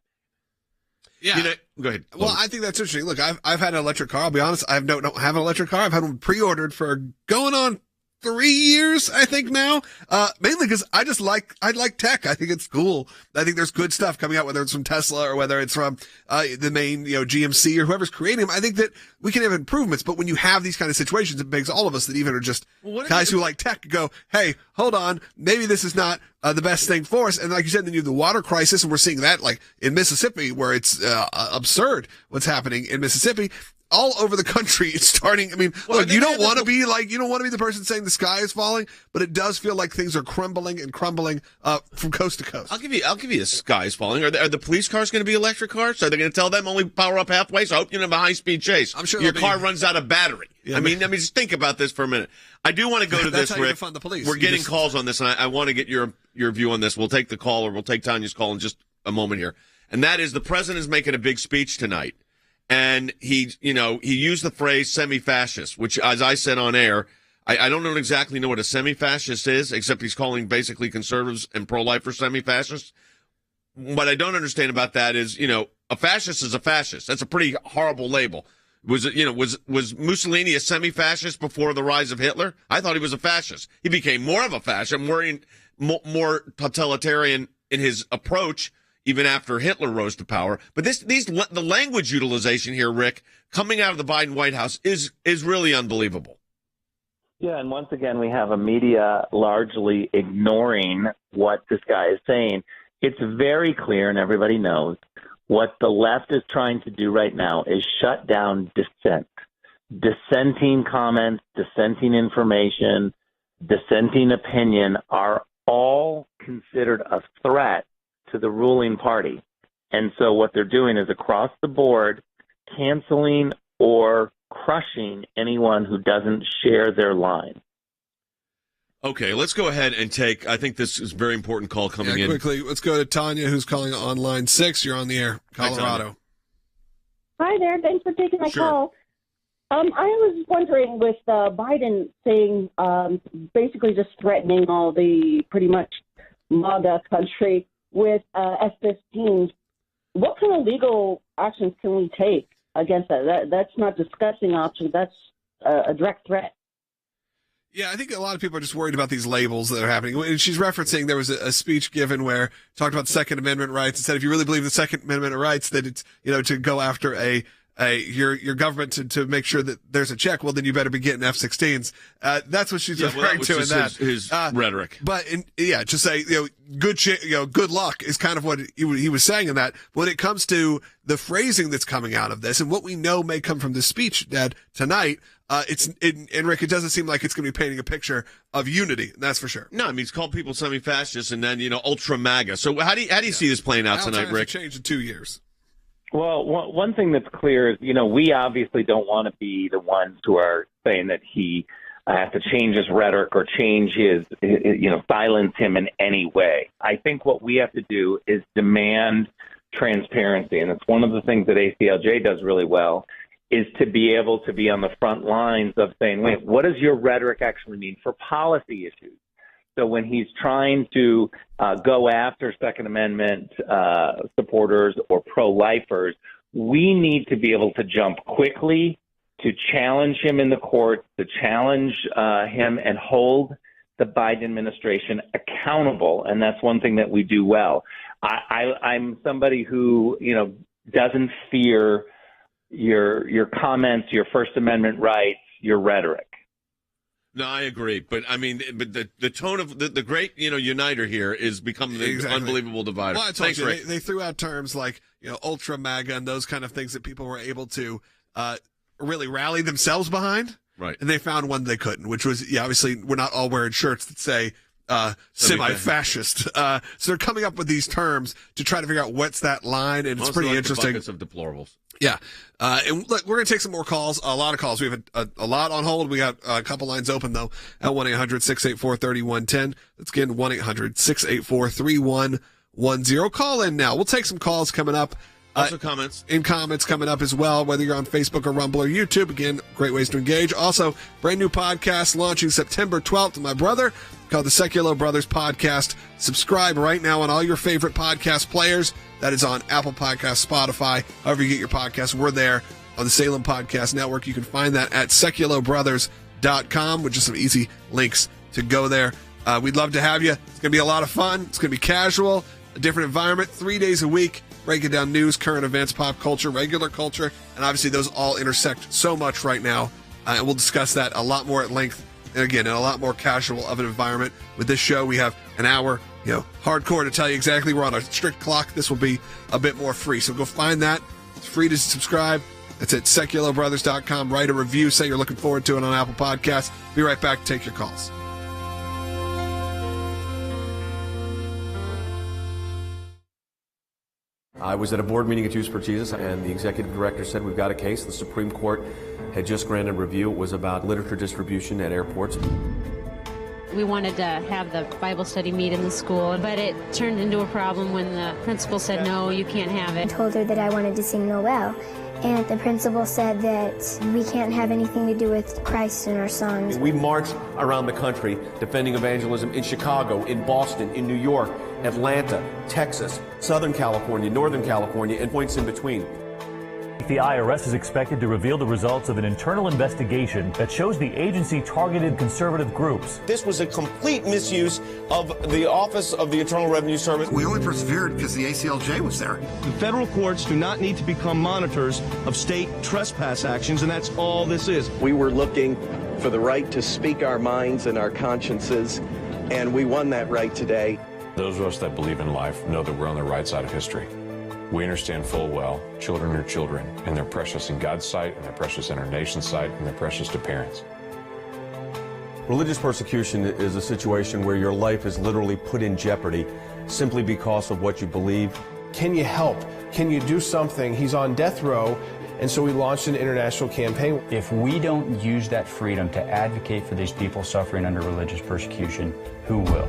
Yeah. Go ahead. Well, I think that's interesting. Look, I've had an electric car. I'll be honest. I don't have an electric car. I've had one pre-ordered for going on 3 years, I think now. Mainly because I like tech. I think it's cool. I think there's good stuff coming out, whether it's from Tesla or whether it's from, the main, GMC or whoever's creating them. I think that we can have improvements, but when you have these kind of situations, it begs all of us that even are just guys who like tech go, hey, hold on. Maybe this is not the best thing for us. And like you said, then you have the water crisis, and we're seeing that like in Mississippi, where it's absurd what's happening in Mississippi. All over the country, it's starting. I mean, look, you don't want to be the person saying the sky is falling, but it does feel like things are crumbling from coast to coast. I'll give you the sky is falling. Are the police cars going to be electric cars? Are they going to tell them only power up halfway? So I hope you have a high speed chase. I'm sure your car runs out of battery. Yeah, I mean, just think about this for a minute. I do want to go to that's this, how you Rick. defund the police. We're getting calls on this, and I want to get your view on this. We'll take the call, or we'll take Tanya's call in just a moment here. And that is, the president is making a big speech tonight. And he used the phrase semi-fascist, which, as I said on air, I don't exactly know what a semi-fascist is, except he's calling basically conservatives and pro-lifers semi-fascists. What I don't understand about that is, a fascist is a fascist. That's a pretty horrible label. Was Mussolini a semi-fascist before the rise of Hitler? I thought he was a fascist. He became more of a fascist, more totalitarian in his approach, even after Hitler rose to power. But the language utilization here, Rick, coming out of the Biden White House is really unbelievable. Yeah, and once again, we have a media largely ignoring what this guy is saying. It's very clear, and everybody knows, what the left is trying to do right now is shut down dissent. Dissenting comments, dissenting information, dissenting opinion are all considered a threat to the ruling party. And so what they're doing is across the board canceling or crushing anyone who doesn't share their line. Okay, let's go ahead and take, I think this is a very important call coming in. Quickly, let's go to Tanya, who's calling on line 6. You're on the air, Colorado. Hi there. Thanks for taking my call. I was wondering, with Biden saying, basically just threatening all the pretty much MAGA country with F-15s, what kind of legal actions can we take against that? That's not discussing options. That's a direct threat. Yeah, I think a lot of people are just worried about these labels that are happening. And she's referencing there was a speech given where talked about the Second Amendment rights and said if you really believe the Second Amendment rights, that it's, to go after your government to make sure that there's a check, well, then you better be getting F-16s. That's what she's referring to in that. His rhetoric. But to say, good luck is kind of what he was saying in that. When it comes to the phrasing that's coming out of this and what we know may come from this speech, Dad, tonight, and Rick, it doesn't seem like it's going to be painting a picture of unity. That's for sure. No, I mean, he's called people semi-fascists and then, ultra MAGA. So how do you see this playing out tonight, Rick? Change in 2 years. Well, one thing that's clear is, we obviously don't want to be the ones who are saying that he has to change his rhetoric or change his silence him in any way. I think what we have to do is demand transparency. And it's one of the things that ACLJ does really well, is to be able to be on the front lines of saying, wait, what does your rhetoric actually mean for policy issues? So when he's trying to go after Second Amendment supporters or pro-lifers, we need to be able to jump quickly to challenge him in the courts, to challenge him and hold the Biden administration accountable. And that's one thing that we do well. I'm somebody who, doesn't fear your comments, your First Amendment rights, your rhetoric. No, I agree. But I mean, the tone of the great, uniter here is becoming an unbelievable divider. Well, I told Thanks, you, Rick. they threw out terms like, ultra MAGA and those kind of things that people were able to really rally themselves behind. Right. And they found one they couldn't, which was, obviously we're not all wearing shirts that say semi-fascist. So they're coming up with these terms to try to figure out what's that line, and it's pretty interesting. The buckets of deplorables. Yeah. And look, we're going to take some more calls, a lot of calls. We have a lot on hold. We got a couple lines open, though, at 1-800-684-3110. That's again 1-800-684-3110. Call in now. We'll take some calls coming up. Also comments. In comments coming up as well, whether you're on Facebook or Rumble or YouTube. Again, great ways to engage. Also, brand new podcast launching September 12th with my brother called the Sekulow Brothers Podcast. Subscribe right now on all your favorite podcast players. That is on Apple Podcasts, Spotify, however you get your podcasts. We're there on the Salem Podcast Network. You can find that at SekulowBrothers.com with just some easy links to go there. We'd love to have you. It's going to be a lot of fun. It's going to be casual, a different environment, 3 days a week. Breaking down news, current events, pop culture, regular culture, and obviously those all intersect so much right now. And we'll discuss that a lot more at length, and again, in a lot more casual of an environment. With this show, we have an hour, hardcore to tell you exactly. We're on a strict clock. This will be a bit more free. So go find that. It's free to subscribe. It's at SekulowBrothers.com. Write a review. Say you're looking forward to it on Apple Podcasts. Be right back to take your calls. I was at a board meeting at Youth for Jesus, and the executive director said, we've got a case. The Supreme Court had just granted review. It was about literature distribution at airports. We wanted to have the Bible study meet in the school, but it turned into a problem when the principal said, no, you can't have it. I told her that I wanted to sing Noel, and the principal said that we can't have anything to do with Christ in our songs. We marched around the country defending evangelism in Chicago, in Boston, in New York, Atlanta, Texas, Southern California, Northern California, and points in between. The IRS is expected to reveal the results of an internal investigation that shows the agency targeted conservative groups. This was a complete misuse of the Office of the Internal Revenue Service. We only persevered because the ACLJ was there. The federal courts do not need to become monitors of state trespass actions, and that's all this is. We were looking for the right to speak our minds and our consciences, and we won that right today. Those of us that believe in life know that we're on the right side of history. We understand full well children are children, and they're precious in God's sight, and they're precious in our nation's sight, and they're precious to parents. Religious persecution is a situation where your life is literally put in jeopardy simply because of what you believe. Can you help? Can you do something? He's on death row, and so we launched an international campaign. If we don't use that freedom to advocate for these people suffering under religious persecution, who will?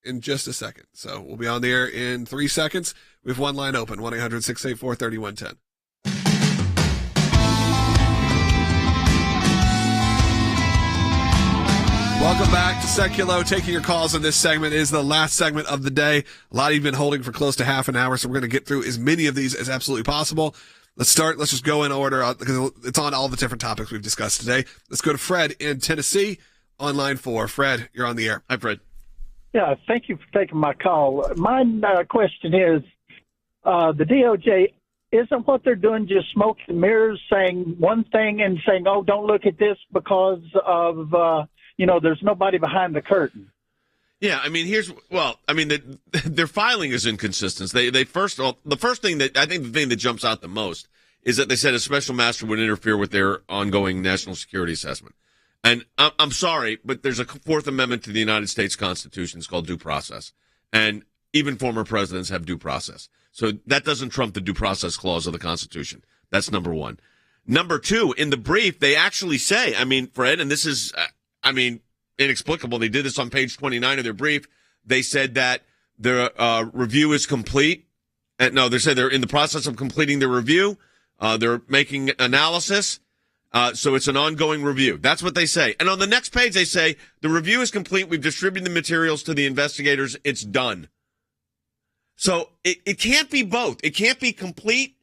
in just a second. So we'll be on the air in 3 seconds. We have one line open, 1-800-684-3110. Welcome back to Sekulow. Taking your calls in this segment is the last segment of the day. A lot of you have been holding for close to half an hour, so we're going to get through as many of these as absolutely possible. Let's just go in order because it's on all the different topics we've discussed today. Let's go to Fred in Tennessee on line 4. Fred, you're on the air. Hi, Fred. Yeah, thank you for taking my call. My question is, the DOJ, isn't what they're doing just smoke and mirrors, saying one thing and saying, oh, don't look at this because of, there's nobody behind the curtain? Yeah, I mean, their filing is inconsistent. The first thing that jumps out the most is that they said a special master would interfere with their ongoing national security assessment. And I'm sorry, but there's a Fourth Amendment to the United States Constitution. It's called due process. And even former presidents have due process. So that doesn't trump the due process clause of the Constitution. That's number one. Number two, in the brief, they actually say, Fred, and this is, inexplicable. They did this on page 29 of their brief. They said that their review is complete. They said they're in the process of completing their review. They're making analysis. So it's an ongoing review. That's what they say. And on the next page, they say the review is complete. We've distributed the materials to the investigators. It's done. So it can't be both. It can't be complete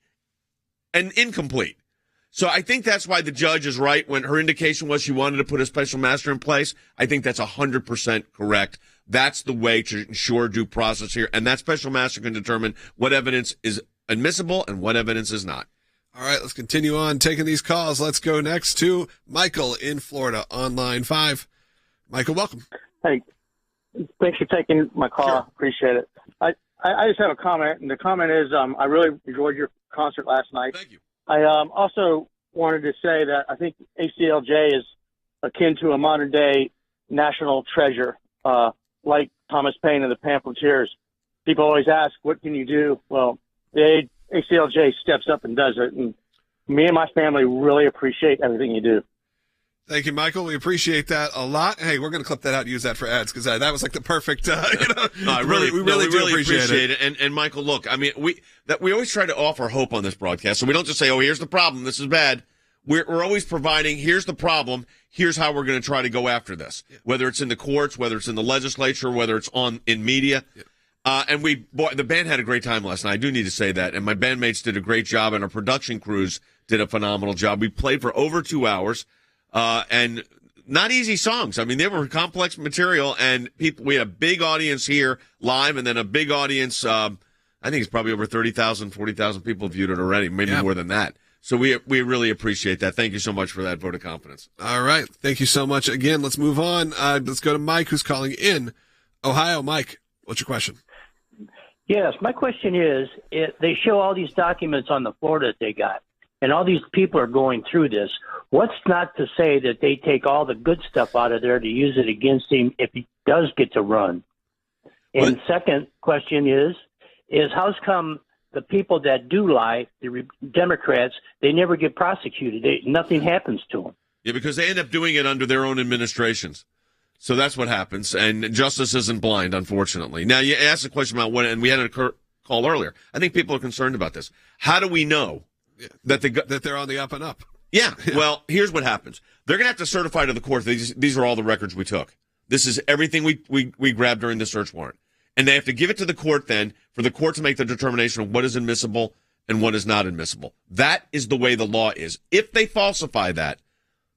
and incomplete. So I think that's why the judge is right when her indication was she wanted to put a special master in place. I think that's 100% correct. That's the way to ensure due process here. And that special master can determine what evidence is admissible and what evidence is not. All right, let's continue on taking these calls. Let's go next to Michael in Florida on line 5. Michael, welcome. Hey, thanks for taking my call. Sure. Appreciate it. I just have a comment, and the comment is I really enjoyed your concert last night. Thank you. I also wanted to say that I think ACLJ is akin to a modern-day national treasure, like Thomas Paine and the Pamphleteers. People always ask, what can you do? Well, the ACLJ steps up and does it, and me and my family really appreciate everything you do. Thank you, Michael. We appreciate that a lot. Hey, we're going to clip that out and use that for ads because that was like the perfect. We really do appreciate it. And Michael, look, we always try to offer hope on this broadcast, so we don't just say, "Oh, here's the problem. This is bad." We're always providing. Here's the problem. Here's how we're going to try to go after this. Yeah. Whether it's in the courts, whether it's in the legislature, whether it's in media. Yeah. And the band had a great time last night. I do need to say that. And my bandmates did a great job, and our production crews did a phenomenal job. We played for over 2 hours, and not easy songs. They were complex material, and we had a big audience here live, and then a big audience. I think it's probably over 30,000, 40,000 people viewed it already, maybe more than that. So we really appreciate that. Thank you so much for that vote of confidence. All right. Thank you so much. Again, let's move on. Let's go to Mike, who's calling in Ohio. Mike, what's your question? Yes, my question is, they show all these documents on the floor that they got, and all these people are going through this. What's not to say that they take all the good stuff out of there to use it against him if he does get to run? And second question is how's come the people that do lie, the Democrats, they never get prosecuted? Nothing happens to them. Yeah, because they end up doing it under their own administrations. So that's what happens, and justice isn't blind, unfortunately. Now, you asked a question about when, and we had a call earlier. I think people are concerned about this. How do we know that they're on the up and up? Yeah. Well, here's what happens. They're going to have to certify to the court these are all the records we took. This is everything we grabbed during the search warrant. And they have to give it to the court then for the court to make the determination of what is admissible and what is not admissible. That is the way the law is. If they falsify that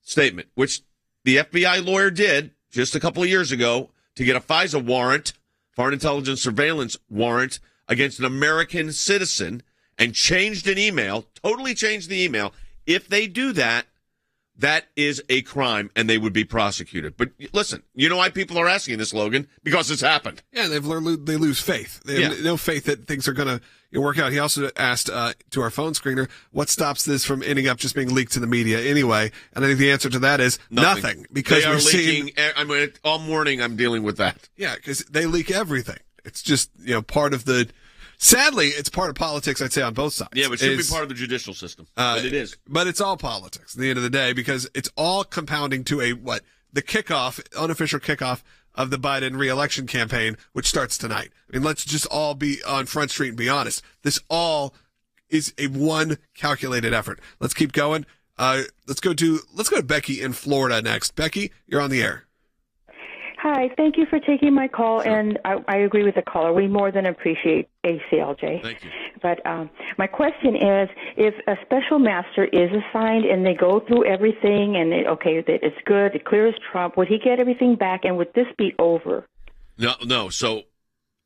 statement, which the FBI lawyer did just a couple of years ago to get a FISA warrant, Foreign Intelligence Surveillance warrant, against an American citizen and changed an email, totally changed the email. If they do that, that is a crime and they would be prosecuted. But listen, you know why people are asking this, Logan? Because it's happened. Yeah, they lose faith. They have no faith that things are going to work out. He also asked to our phone screener, what stops this from ending up just being leaked to the media anyway? And I think the answer to that is nothing. Because they are leaking. All morning I'm dealing with that. Yeah, because they leak everything. It's just part of the. Sadly, it's part of politics, I'd say, on both sides. Yeah, but it should be part of the judicial system. But it is. But it's all politics at the end of the day because it's all compounding to the kickoff, unofficial kickoff of the Biden re-election campaign, which starts tonight. I mean, let's just all be on Front Street and be honest. This all is a one calculated effort. Let's keep going. Let's go to Becky in Florida next. Becky, you're on the air. Hi, thank you for taking my call, and I agree with the caller. We more than appreciate ACLJ. Thank you. But my question is, if a special master is assigned and they go through everything and it's good, it clears Trump, would he get everything back, and would this be over? No. So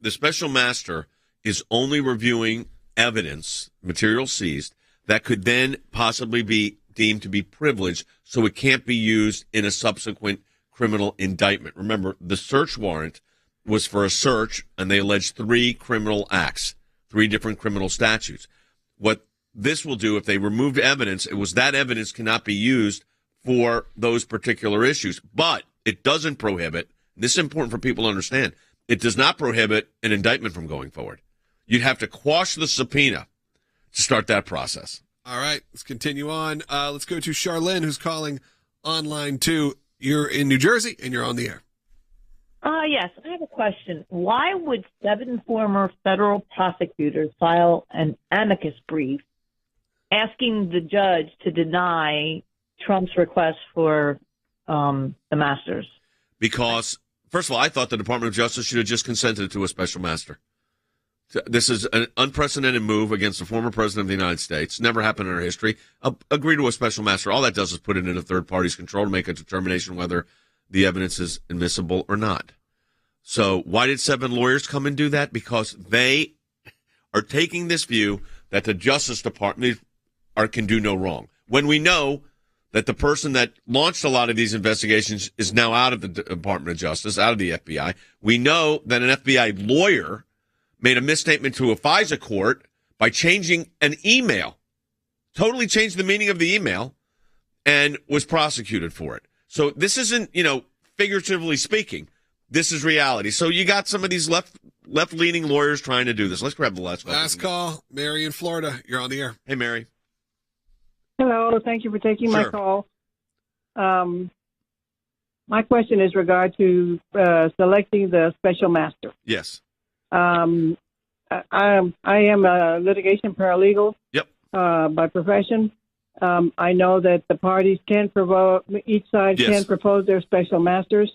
the special master is only reviewing evidence, material seized, that could then possibly be deemed to be privileged, so it can't be used in a subsequent criminal indictment. Remember, the search warrant was for a search, and they alleged 3 criminal acts, 3 different criminal statutes. What this will do, if they remove evidence, it was that evidence cannot be used for those particular issues. But it doesn't prohibit, this is important for people to understand, it does not prohibit an indictment from going forward. You'd have to quash the subpoena to start that process. All right, let's continue on. Let's go to Charlene, who's calling on line 2. You're in New Jersey, and you're on the air. Yes, I have a question. Why would 7 former federal prosecutors file an amicus brief asking the judge to deny Trump's request for the masters? Because, first of all, I thought the Department of Justice should have just consented to a special master. This is an unprecedented move against the former president of the United States. Never happened in our history. Agree to a special master. All that does is put it in a third party's control to make a determination whether the evidence is admissible or not. So why did 7 lawyers come and do that? Because they are taking this view that the Justice Department can do no wrong. When we know that the person that launched a lot of these investigations is now out of the Department of Justice, out of the FBI. We know that an FBI lawyer made a misstatement to a FISA court by changing an email, totally changed the meaning of the email, and was prosecuted for it. So this isn't, figuratively speaking, this is reality. So you got some of these left-leaning lawyers trying to do this. Let's grab the last call. Last call. Mary in Florida. You're on the air. Hey, Mary. Hello. Thank you for taking my call. My question is regard to selecting the special master. Yes. I am a litigation paralegal. Yep. By profession. I know that the parties each side can propose their special masters.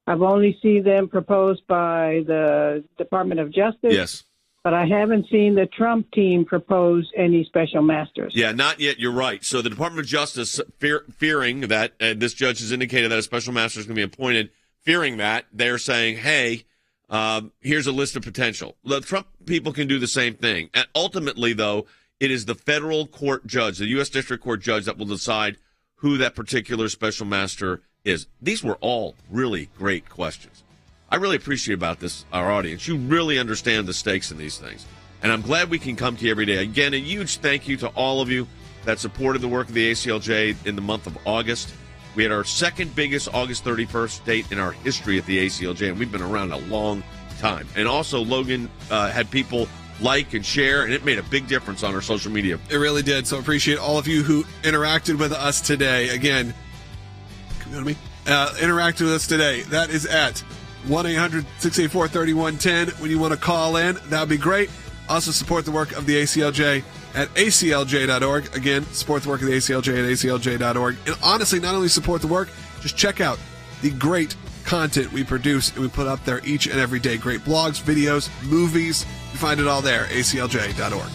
I've only seen them proposed by the Department of Justice. Yes. But I haven't seen the Trump team propose any special masters. Yeah, not yet. You're right. So the Department of Justice, fearing that this judge has indicated that a special master is going to be appointed, fearing that, they're saying, hey, here's a list of potential. The Trump people can do the same thing. And ultimately, though, it is the federal court judge, the U.S. District Court judge, that will decide who that particular special master is. These were all really great questions. I really appreciate about this, our audience. You really understand the stakes in these things. And I'm glad we can come to you every day. Again, a huge thank you to all of you that supported the work of the ACLJ in the month of August. We had our second biggest August 31st date in our history at the ACLJ, and we've been around a long time. And also, Logan had people like and share, and it made a big difference on our social media. It really did. So appreciate all of you who interacted with us today. Again, interact with us today. That is at 1-800-684-3110. When you want to call in, that would be great. Also support the work of the ACLJ at aclj.org. Again, support the work of the ACLJ at aclj.org. And honestly, not only support the work, just check out the great content we produce and we put up there each and every day. Great blogs, videos, movies. You find it all there, aclj.org.